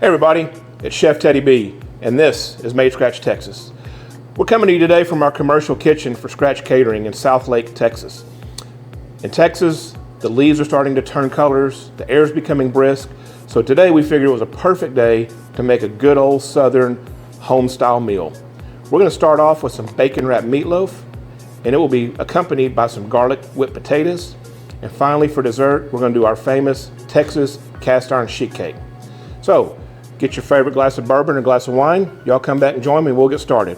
Hey everybody, it's Chef Teddy B, and this is Made Scratch Texas. We're coming to you today from our commercial kitchen for Scratch Catering in Southlake, Texas. In Texas, the leaves are starting to turn colors, the air is becoming brisk, so today we figured it was a perfect day to make a good old southern home-style meal. We're going to start off with some bacon-wrapped meatloaf, and it will be accompanied by some garlic whipped potatoes. And finally, for dessert, we're going to do our famous Texas cast iron sheet cake. So, get your favorite glass of bourbon or glass of wine. Y'all come back and join me, and we'll get started.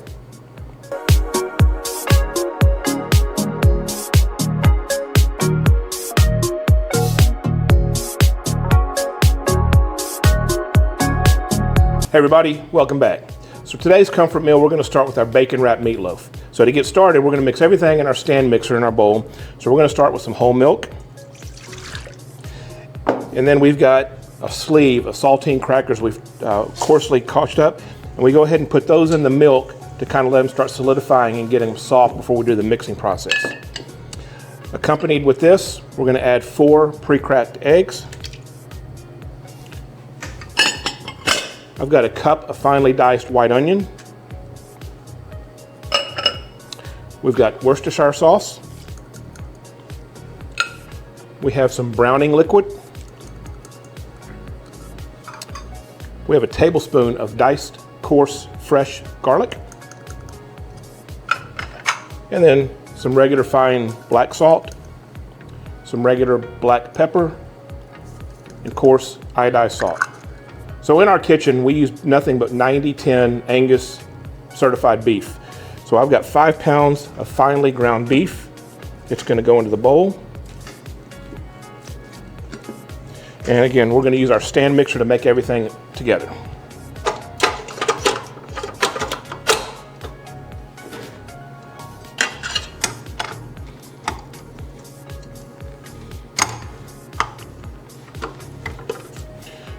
Hey everybody, welcome back. So today's comfort meal, we're going to start with our bacon wrapped meatloaf. So to get started, we're going to mix everything in our stand mixer in our bowl. So we're going to start with some whole milk. And then we've got a sleeve of saltine crackers we've coarsely crushed up. And we go ahead and put those in the milk to kind of let them start solidifying and getting soft before we do the mixing process. Accompanied with this, we're going to add 4 pre-cracked eggs. I've got a cup of finely diced white onion. We've got Worcestershire sauce. We have some browning liquid. We have a tablespoon of diced, coarse, fresh garlic. And then some regular fine black salt, some regular black pepper, and coarse iodized salt. So in our kitchen, we use nothing but 90-10 Angus certified beef. So I've got 5 pounds of finely ground beef. It's going to go into the bowl. And again, we're going to use our stand mixer to make everything together.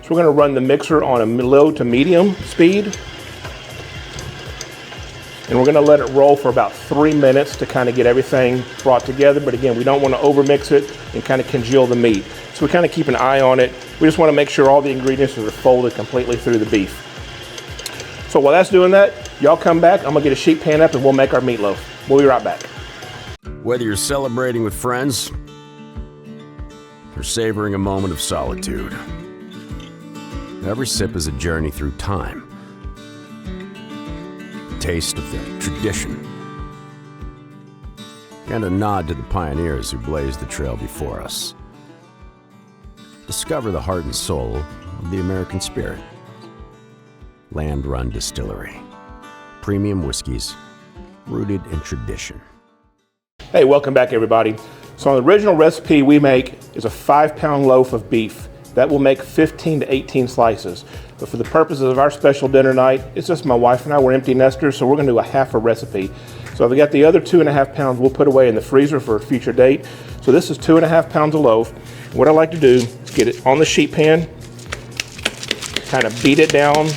So we're going to run the mixer on a low to medium speed. And we're going to let it roll for about 3 minutes to kind of get everything brought together. But again, we don't want to overmix it and kind of congeal the meat. So we kind of keep an eye on it. We just want to make sure all the ingredients are folded completely through the beef. So while that's doing that, y'all come back. I'm going to get a sheet pan up and we'll make our meatloaf. We'll be right back. Whether you're celebrating with friends or savoring a moment of solitude, every sip is a journey through time. A taste of the tradition. And a nod to the pioneers who blazed the trail before us. Discover the heart and soul of the American spirit. Land-run distillery. Premium whiskeys rooted in tradition. Hey, welcome back everybody. So the original recipe we make is a 5-pound loaf of beef. That will make 15 to 18 slices. But for the purposes of our special dinner night, it's just my wife and I, we're empty nesters, so we're gonna do a half a recipe. So I've got the other 2.5 pounds we'll put away in the freezer for a future date. So this is 2.5 pounds of loaf. What I like to do is get it on the sheet pan, kind of beat it down.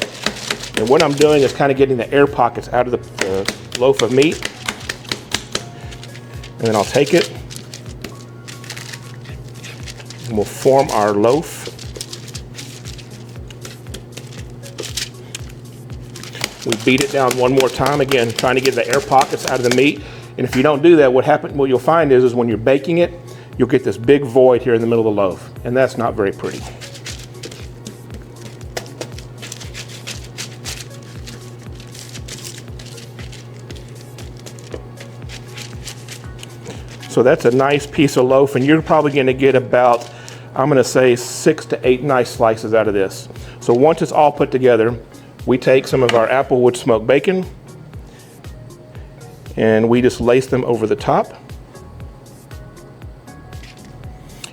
And what I'm doing is kind of getting the air pockets out of the loaf of meat. And then I'll take it and we'll form our loaf. We beat it down one more time, again, trying to get the air pockets out of the meat. And if you don't do that, what you'll find is when you're baking it, you'll get this big void here in the middle of the loaf. And that's not very pretty. So that's a nice piece of loaf, and you're probably gonna get about, I'm gonna say 6 to 8 nice slices out of this. So once it's all put together, we take some of our applewood smoked bacon and we just lace them over the top.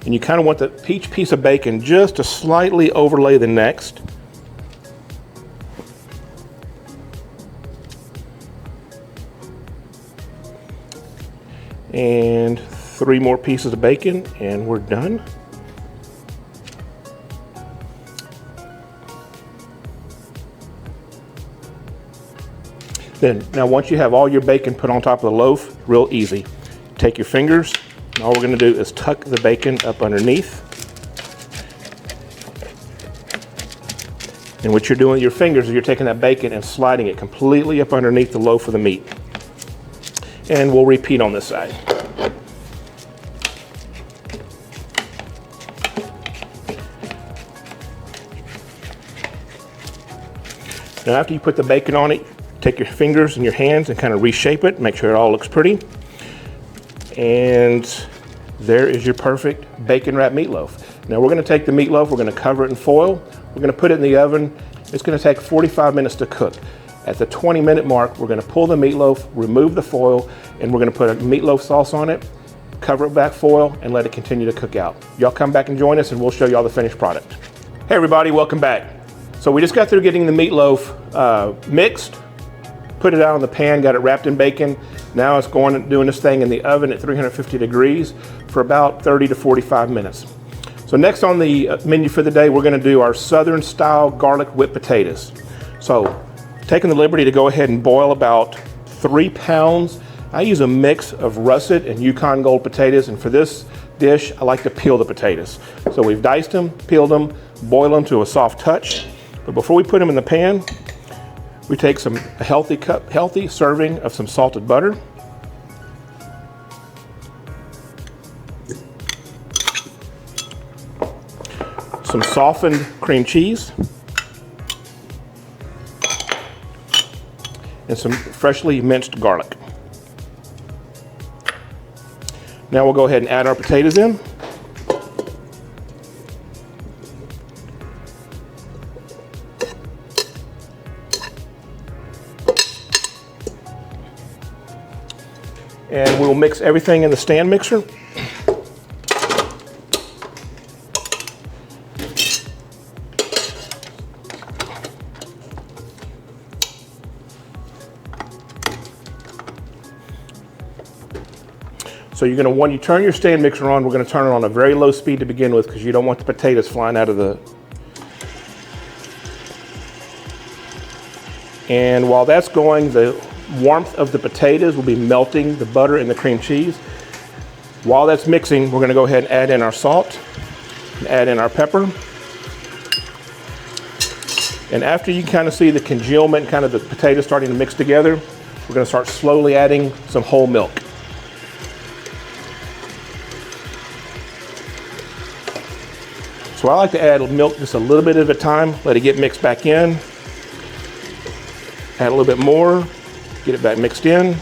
And you kind of want each piece of bacon just to slightly overlay the next. And 3 more pieces of bacon and we're done. Now once you have all your bacon put on top of the loaf, real easy. Take your fingers, and all we're gonna do is tuck the bacon up underneath. And what you're doing with your fingers is you're taking that bacon and sliding it completely up underneath the loaf of the meat. And we'll repeat on this side. Now after you put the bacon on it, take your fingers and your hands and kind of reshape it, make sure it all looks pretty. And there is your perfect bacon wrapped meatloaf. Now we're going to take the meatloaf, we're going to cover it in foil, we're going to put it in the oven. It's going to take 45 minutes to cook. At the 20-minute mark, we're going to pull the meatloaf, remove the foil, and we're going to put a meatloaf sauce on it, cover it back foil, and let it continue to cook out. Y'all come back and join us and we'll show you all the finished product. Hey everybody, welcome back. So we just got through getting the meatloaf mixed, put it out in the pan, got it wrapped in bacon. Now it's doing this thing in the oven at 350 degrees for about 30 to 45 minutes. So next on the menu for the day, we're gonna do our Southern style garlic whipped potatoes. So taking the liberty to go ahead and boil about 3 pounds. I use a mix of russet and Yukon Gold potatoes, and for this dish, I like to peel the potatoes. So we've diced them, peeled them, boil them to a soft touch. But before we put them in the pan, we take a healthy serving of some salted butter. Some softened cream cheese. And some freshly minced garlic. Now we'll go ahead and add our potatoes in. And we'll mix everything in the stand mixer. So you're gonna, when you turn your stand mixer on, we're gonna turn it on a very low speed to begin with because you don't want the potatoes flying out of the... And while that's going, the warmth of the potatoes will be melting the butter and the cream cheese. While that's mixing, we're gonna go ahead and add in our salt, and add in our pepper. And after you kind of see the congealment, kind of the potatoes starting to mix together, we're gonna start slowly adding some whole milk. So I like to add milk just a little bit at a time, let it get mixed back in. Add a little bit more, get it back mixed in,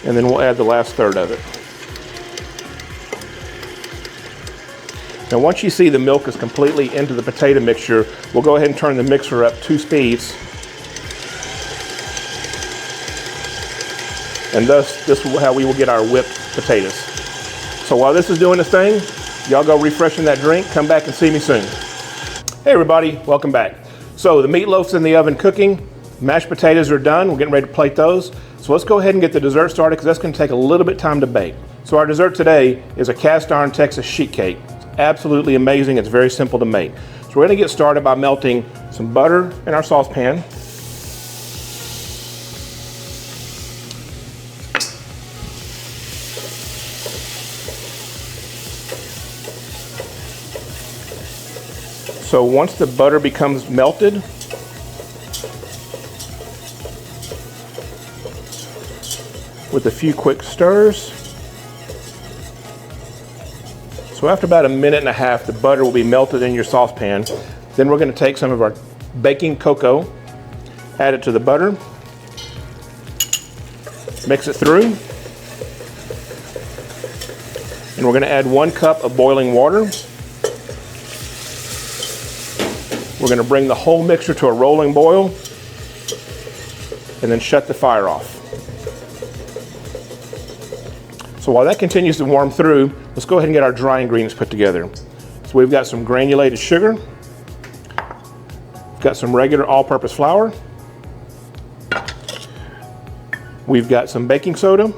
and then we'll add the last third of it. Now once you see the milk is completely into the potato mixture, we'll go ahead and turn the mixer up 2 speeds. And thus, this is how we will get our whipped potatoes. So while this is doing its thing, y'all go refreshing that drink, come back and see me soon. Hey everybody, welcome back. So the meatloaf's in the oven cooking, mashed potatoes are done, we're getting ready to plate those. So let's go ahead and get the dessert started because that's gonna take a little bit of time to bake. So our dessert today is a cast iron Texas sheet cake. It's absolutely amazing, it's very simple to make. So we're gonna get started by melting some butter in our saucepan. So once the butter becomes melted, with a few quick stirs. So after about 1.5 minutes, the butter will be melted in your saucepan. Then we're going to take some of our baking cocoa, add it to the butter, mix it through, and we're going to add 1 cup of boiling water. We're going to bring the whole mixture to a rolling boil and then shut the fire off. So while that continues to warm through, let's go ahead and get our dry ingredients put together. So we've got some granulated sugar, we've got some regular all-purpose flour, we've got some baking soda.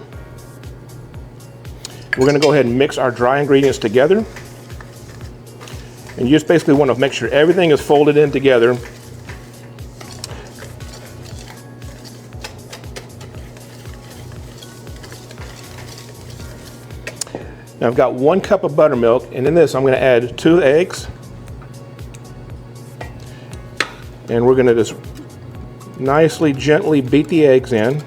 We're going to go ahead and mix our dry ingredients together. And you just basically want to make sure everything is folded in together. Now I've got 1 cup of buttermilk, and in this I'm going to add 2 eggs. And we're gonna just nicely, gently beat the eggs in.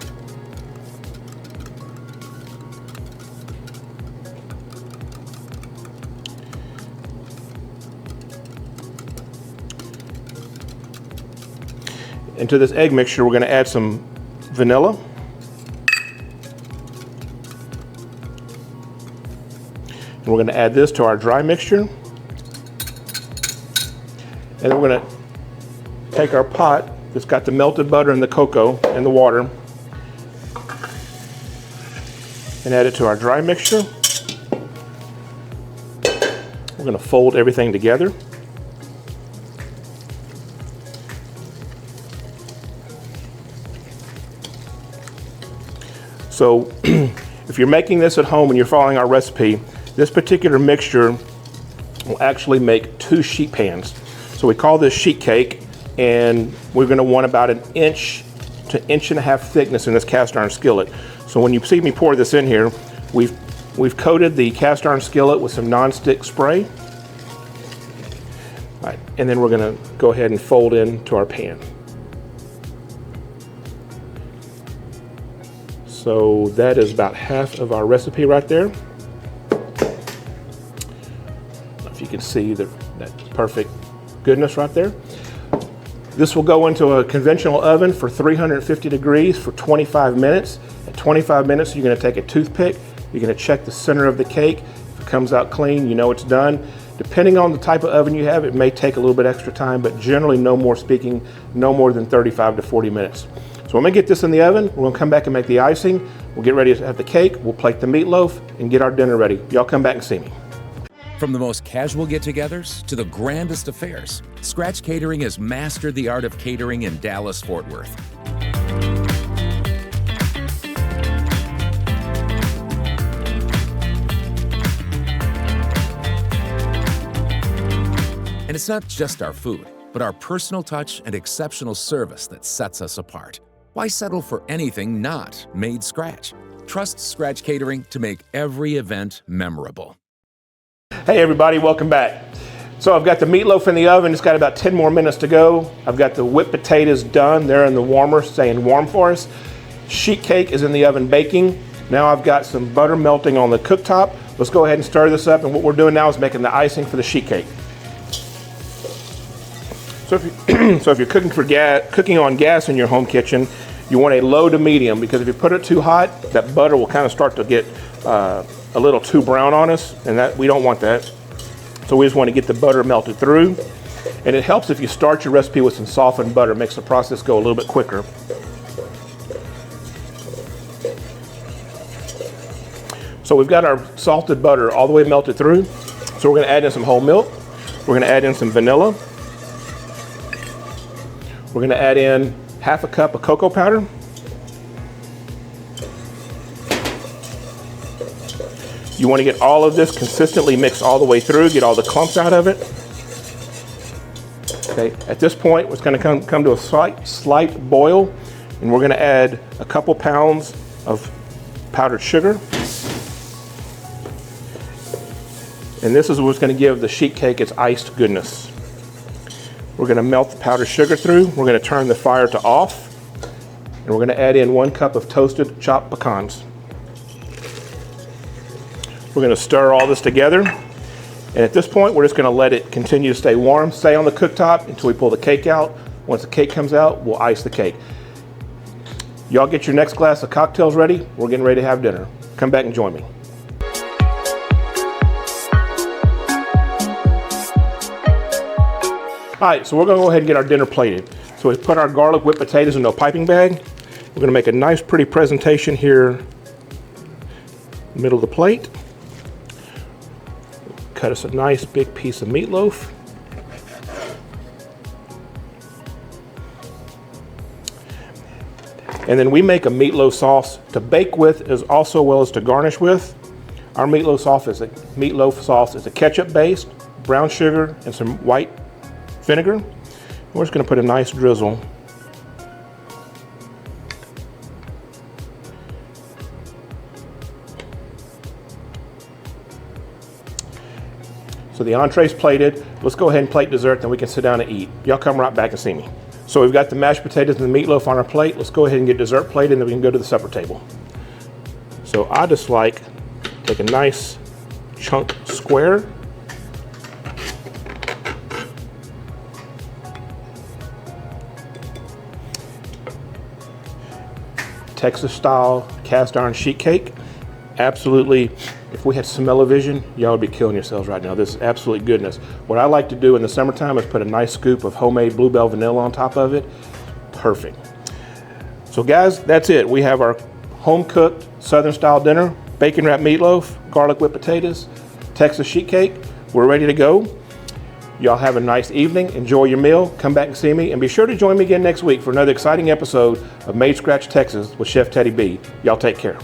Into this egg mixture, we're going to add some vanilla. And we're going to add this to our dry mixture. And then we're going to take our pot that's got the melted butter and the cocoa and the water and add it to our dry mixture. We're going to fold everything together. So if you're making this at home and you're following our recipe, this particular mixture will actually make 2 sheet pans. So we call this sheet cake, and we're going to want about 1 inch to 1.5 inches thickness in this cast iron skillet. So when you see me pour this in here, we've coated the cast iron skillet with some non-stick spray. All right, and then we're going to go ahead and fold into our pan. So that is about half of our recipe right there. If you can see that perfect goodness right there. This will go into a conventional oven for 350 degrees for 25 minutes. At 25 minutes, you're going to take a toothpick. You're going to check the center of the cake. If it comes out clean, you know it's done. Depending on the type of oven you have, it may take a little bit extra time, but generally no more than 35 to 40 minutes. So I'm gonna get this in the oven. We're gonna come back and make the icing. We'll get ready to have the cake. We'll plate the meatloaf and get our dinner ready. Y'all come back and see me. From the most casual get-togethers to the grandest affairs, Scratch Catering has mastered the art of catering in Dallas-Fort Worth. And it's not just our food, but our personal touch and exceptional service that sets us apart. Why settle for anything not made scratch? Trust Scratch Catering to make every event memorable. Hey everybody, welcome back. So I've got the meatloaf in the oven. It's got about 10 more minutes to go. I've got the whipped potatoes done. They're in the warmer, staying warm for us. Sheet cake is in the oven baking. Now I've got some butter melting on the cooktop. Let's go ahead and stir this up, and what we're doing now is making the icing for the sheet cake. So if you're cooking on gas in your home kitchen, you want a low to medium, because if you put it too hot, that butter will kind of start to get a little too brown on us, and we don't want that. So we just want to get the butter melted through. And it helps if you start your recipe with some softened butter. It makes the process go a little bit quicker. So we've got our salted butter all the way melted through. So we're going to add in some whole milk. We're going to add in some vanilla. We're going to add in half a cup of cocoa powder. You want to get all of this consistently mixed all the way through, get all the clumps out of it. Okay, at this point, it's going to come to a slight boil, and we're going to add a couple pounds of powdered sugar. And this is what's going to give the sheet cake its iced goodness. We're going to melt the powdered sugar through. We're going to turn the fire to off. And we're going to add in 1 cup of toasted chopped pecans. We're going to stir all this together. And at this point, we're just going to let it continue to stay warm, stay on the cooktop until we pull the cake out. Once the cake comes out, we'll ice the cake. Y'all get your next glass of cocktails ready. We're getting ready to have dinner. Come back and join me. All right, so we're gonna go ahead and get our dinner plated. So we put our garlic whipped potatoes into a piping bag. We're gonna make a nice pretty presentation here, middle of the plate. Cut us a nice big piece of meatloaf. And then we make a meatloaf sauce to bake with as also well as to garnish with. Our meatloaf sauce is a ketchup based, brown sugar, and some white vinegar. We're just going to put a nice drizzle. So the entree's plated. Let's go ahead and plate dessert, then we can sit down and eat. Y'all come right back and see me. So we've got the mashed potatoes and the meatloaf on our plate. Let's go ahead and get dessert plate, and then we can go to the supper table. So I just take a nice chunk square. Texas style cast iron sheet cake. Absolutely, if we had smell-o-vision, y'all would be killing yourselves right now. This is absolute goodness. What I like to do in the summertime is put a nice scoop of homemade Bluebell vanilla on top of it. Perfect. So guys, that's it. We have our home-cooked Southern style dinner, bacon wrapped meatloaf, garlic whipped potatoes, Texas sheet cake. We're ready to go. Y'all have a nice evening. Enjoy your meal. Come back and see me. And be sure to join me again next week for another exciting episode of Made Scratch Texas with Chef Teddy B. Y'all take care.